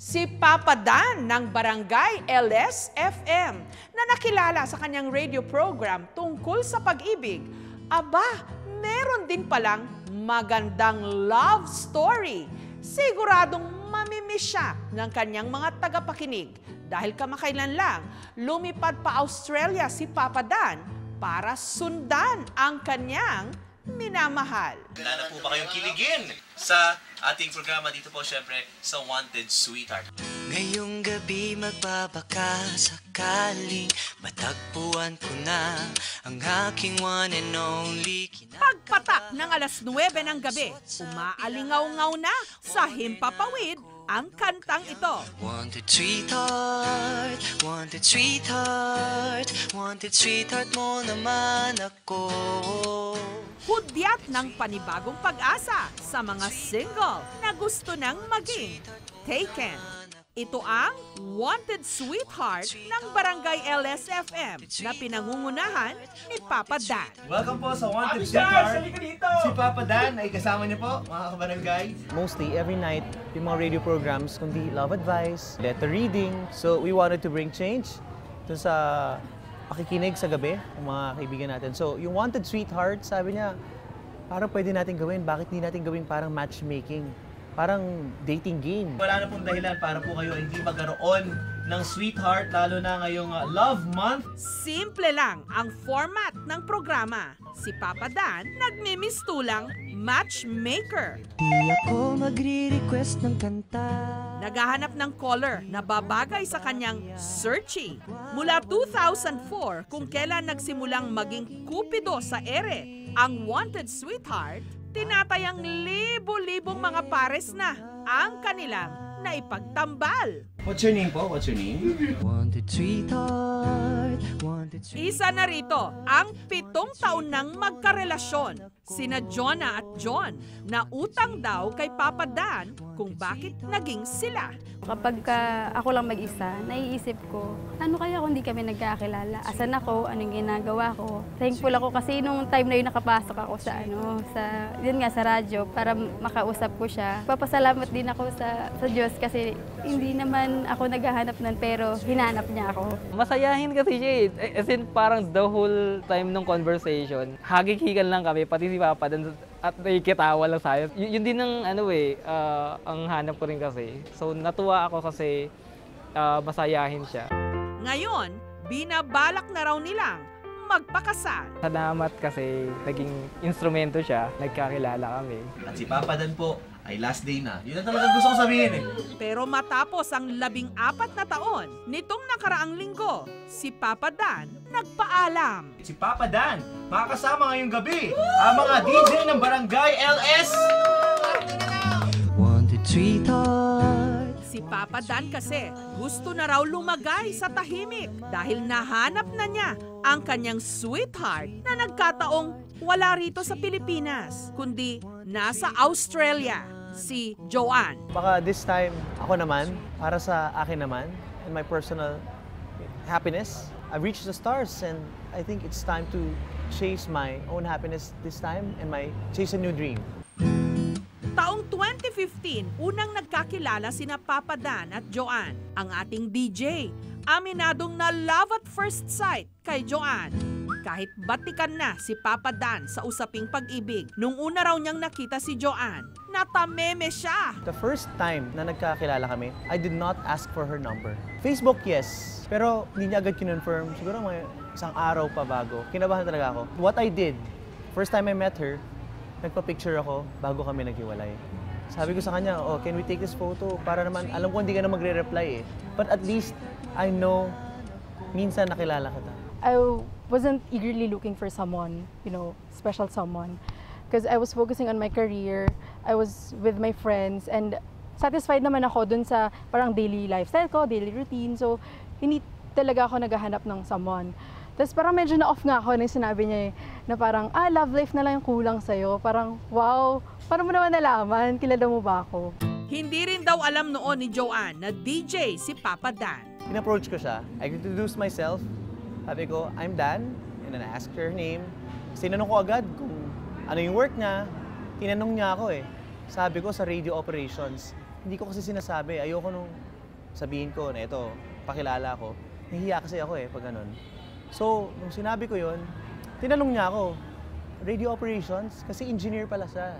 Si Papa Dan ng Barangay LS-FM na nakilala sa kanyang radio program tungkol sa pag-ibig. Aba, meron din palang magandang love story. Siguradong mamimiss siya ng kanyang mga tagapakinig dahil kamakailan lang lumipad pa Australia si Papa Dan para sundan ang kanyang minamahal. Handa na po ba kayong kiligin sa ating programa dito po syempre sa Wanted Sweetheart? Ngayong gabi magbabaka sakaling matagpuan ko na ang aking one and only Pagpatak ng alas 9 ng gabi, umaalingaw-ngaw na sa Himpapawid ang kantang ito. Wanted sweetheart, wanted sweetheart, wanted sweetheart mo naman ako. Hudyat ng panibagong pag-asa sa mga single na gusto nang maging taken. Ito ang Wanted Sweetheart ng Barangay LS-FM na pinangungunahan ni Papa Dan. Welcome po sa Wanted Sweetheart. Si Papa Dan ay kasama niyo po mga kabarangay. Mostly every night, yung mga radio programs, kundi love advice, letter reading. So we wanted to bring change dun sa pakikinig sa gabi ng mga kaibigan natin. So yung Wanted Sweetheart, sabi niya, parang pwede natin gawin. Bakit hindi natin gawin parang matchmaking? Parang dating game. Wala na pong dahilan para po kayo hindi magkaroon ng sweetheart lalo na ngayong Love Month. Simple lang ang format ng programa. Si Papa Dan nagmimistulang matchmaker. Di ako magre-request ng kanta. Naghahanap ng caller na babagay sa kanyang searching. Mula 2004, kung kailan nagsimulang maging kupido sa ere ang Wanted Sweetheart, tinatayang libo-libong mga pares na ang kanilang naipagtambal. What's your name po? What's your name? Wanted sweetheart, wanted sweetheart. Isa na rito ang 7 taon nang magkarelasyon. Sina Jonah at John na utang daw kay Papa Dan kung bakit naging sila. Kapag ako lang mag-isa, naiisip ko, ano kaya kung hindi kami nagkakilala? Asan ako? Anong ginagawa ko? Thankful ako kasi nung time na yun nakapasok ako yun nga, sa radyo para makausap ko siya. Papasalamat din ako sa Diyos kasi hindi naman ako naghahanap nun pero hinanap niya ako. Masayahin kasi siya eh. As in, parang the whole time ng conversation, hagik-higan lang kami, pati si Papa Dan at nakikitawa lang sa akin. Yun din ang ang hanap ko rin kasi. So natuwa ako kasi masayahin siya. Ngayon, binabalak na raw nilang magpakasal. Salamat kasi naging instrumento siya, nagkakilala kami. At si Papa Dan po ay last day na. Yun ang talagang gusto kong sabihin eh. Pero matapos ang 14 na taon, nitong nakaraang linggo, si Papa Dan nagpaalam. Si Papa Dan, makakasama ngayong gabi ang mga DJ ng Barangay LS. Wanted sweetheart. Si Papa Dan kasi gusto na raw lumagay sa tahimik dahil nahanap na niya ang kanyang sweetheart na nagkataong wala rito sa Pilipinas, kundi nasa Australia, si Joanne. Baka this time, ako naman, para sa akin naman, and my personal happiness, I've reached the stars and I think it's time to chase my own happiness this time and chase a new dream. Taong 2015, unang nagkakilala sina Papa Dan at Joanne, ang ating DJ. Aminadong na love at first sight kay Joanne. Kahit batikan na si Papa Dan sa usaping pag-ibig, nung una raw niyang nakita si Joanne, natameme siya. The first time na nagkakilala kami, I did not ask for her number. Facebook, yes. Pero hindi niya agad kinonfirm. Siguro may isang araw pa bago. Kinabahan talaga ako. What I did, first time I met her, nagpa-picture ako bago kami naghiwalay. Sabi ko sa kanya, oh, can we take this photo? Para naman, alam ko hindi ka na magre-reply eh. But at least, I know, minsan nakilala kita. I wasn't eagerly looking for someone, special someone. Because I was focusing on my career, I was with my friends, and satisfied naman ako dun sa parang daily lifestyle ko, daily routine. So, hindi talaga ako naghahanap ng someone. Tapos parang medyo na-off nga ako nang sinabi niya na parang, love life na lang yung kulang sa'yo. Parang, wow, paano mo naman nalaman? Kilala mo ba ako? Hindi rin daw alam noon ni Joanne na DJ si Papa Dan. In-approach ko siya. I introduced myself. Sabi ko, I'm Dan. And then I asked her name. Sinanong ko agad kung ano yung work niya. Tinanong niya ako eh. sabi ko sa radio operations. Hindi ko kasi sinasabi. Ayoko nung sabihin ko na ito, pakilala ko. Nahihiya kasi ako pag ganun. So, nung sinabi ko yun, tinanong niya ako, radio operations? Kasi engineer pala siya.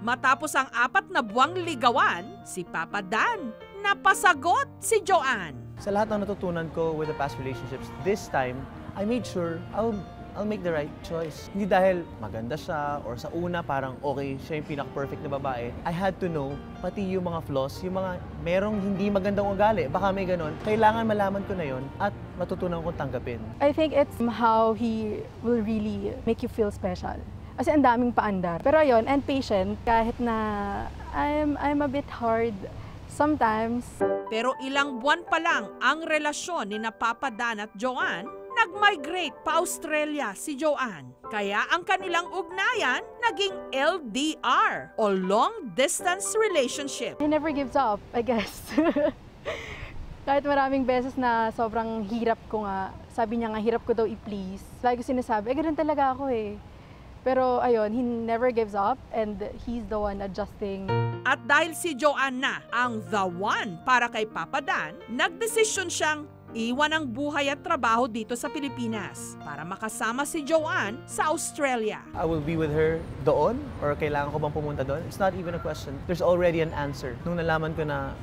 Matapos ang 4 na buwang ligawan, si Papa Dan napasagot si Joanne. Sa lahat ng natutunan ko with the past relationships, this time, I made sure I'll make the right choice. Hindi dahil maganda siya or sa una parang okay, siya yung pinaka-perfect na babae. I had to know pati yung mga flaws, yung mga merong hindi magandang ugali. Baka may ganon. Kailangan malaman ko na yon at matutunan kong tanggapin. I think it's how he will really make you feel special. Kasi ang daming paandar. Pero ayun, and patient, kahit na I'm a bit hard sometimes. Pero ilang buwan pa lang ang relasyon ni na Papa Dan at Joanne, nag-migrate pa Australia si Joanne. Kaya ang kanilang ugnayan naging LDR o long distance relationship. He never gives up, I guess. Kahit maraming beses na sobrang hirap ko nga, sabi niya nga hirap ko daw i-please. Lagi ko sinasabi, ganun talaga ako Pero ayun, he never gives up and he's the one adjusting. At dahil si Joanne na ang the one para kay Papa Dan, nagdesisyon siyang iwan ang buhay at trabaho dito sa Pilipinas para makasama si Joanne sa Australia. I will be with her doon or kailangan ko bang pumunta doon? It's not even a question. There's already an answer. Nung nalaman ko na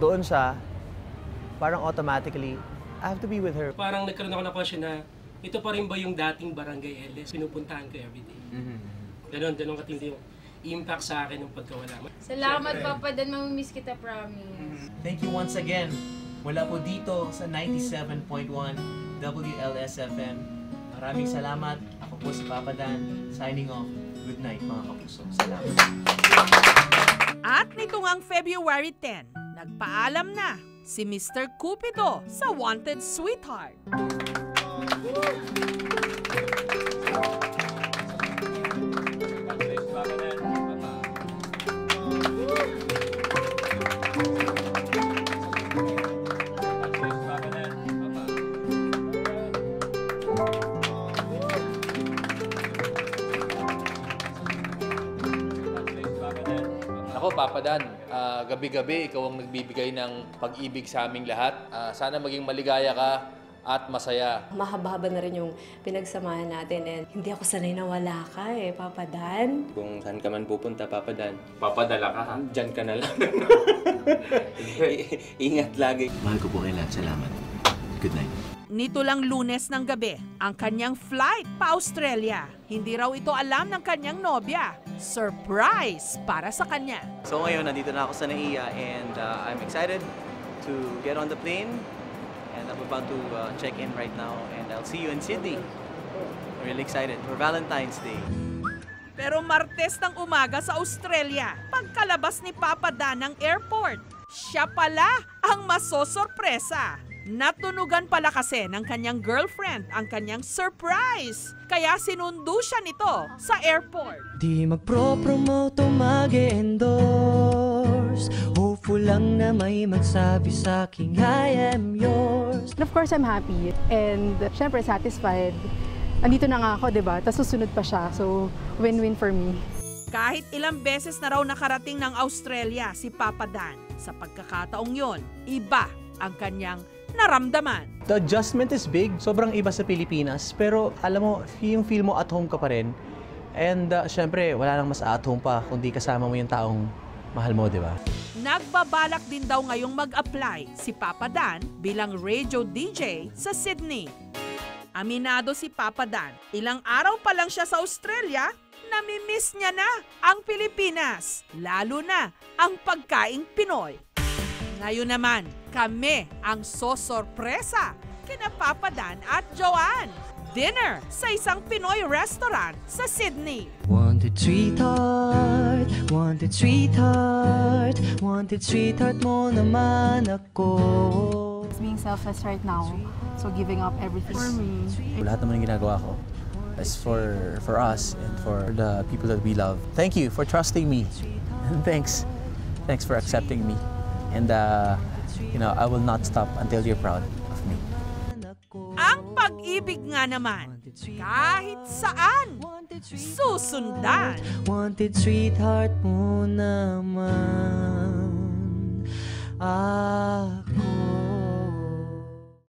doon siya, parang automatically, I have to be with her. Parang nagkaroon ako ng question na ito pa rin ba yung dating Barangay LS? Pinupuntahan ko everyday. Ganon katindi yung impact sa akin ng pagkawala. Salamat, Papa Dan. Mamimiss kita, promise. Thank you once again. Mula po dito sa 97.1 WLS-FM. Maraming salamat. Ako po si Papa Dan. Signing off. Good night, mga kapuso. Salamat. At nito ngang February 10, nagpaalam na si Mr. Cupido sa Wanted Sweetheart. Ako, Papa Dan, gabi-gabi ikaw ang nagbibigay ng pag-ibig sa aming lahat. Sana maging maligaya ka at masaya. Mahaba-haba na rin yung pinagsamahan natin and hindi ako sanay na wala ka Papa Dan. Kung saan ka man pupunta, Papa Dan, Papadala ka, ha? dyan ka na lang. Ingat lagi. Mahal ko po kayo lahat. Salamat. Good night. Nito lang Lunes ng gabi, ang kanyang flight pa Australia. Hindi raw ito alam ng kanyang nobya. Surprise para sa kanya. So ngayon, nandito na ako sa NAIA and I'm excited to get on the plane and I'm about to check in right now and I'll see you in Sydney. I'm really excited for Valentine's Day. Pero Martes ng umaga sa Australia, pagkalabas ni Papa Dan ng airport, siya pala ang masosorpresa. Natunugan pala kasi ng kanyang girlfriend ang kanyang surprise. Kaya sinundo siya nito sa airport. Di magpro-promote o mag-endorse, hopeful lang na may magsabi sa'king I am yours. And of course, I'm happy and syempre satisfied. Andito na nga ako, diba? Tapos susunod pa siya. So, win-win for me. Kahit ilang beses na raw nakarating ng Australia si Papa Dan, sa pagkakataong yon, iba ang kanyang naramdaman. The adjustment is big. Sobrang iba sa Pilipinas. Pero alam mo, yung feel mo at home ka pa rin. And syempre, wala nang mas at home pa kundi kasama mo yung taong mahal mo, di ba? Nagbabalak din daw ngayong mag-apply si Papa Dan bilang radio DJ sa Sydney. Aminado si Papa Dan, ilang araw pa lang siya sa Australia, namimiss niya na ang Pilipinas, lalo na ang pagkaing Pinoy. Ngayon naman, kami ang sosorpresa kina Papa Dan at Joanne. Dinner sa isang Pinoy restaurant sa Sydney. Wanted sweetheart, wanted sweetheart, wanted sweetheart mo naman ako. It's being selfless right now, so giving up everything for me. Lahat naman yung ginagawa ko is for us and for the people that we love. Thank you for trusting me. And thanks for accepting me. And you know, I will not stop until you're proud of me. Ang pag-ibig nga naman, Kahit saan, susundan. Wanted sweetheart mo naman ako.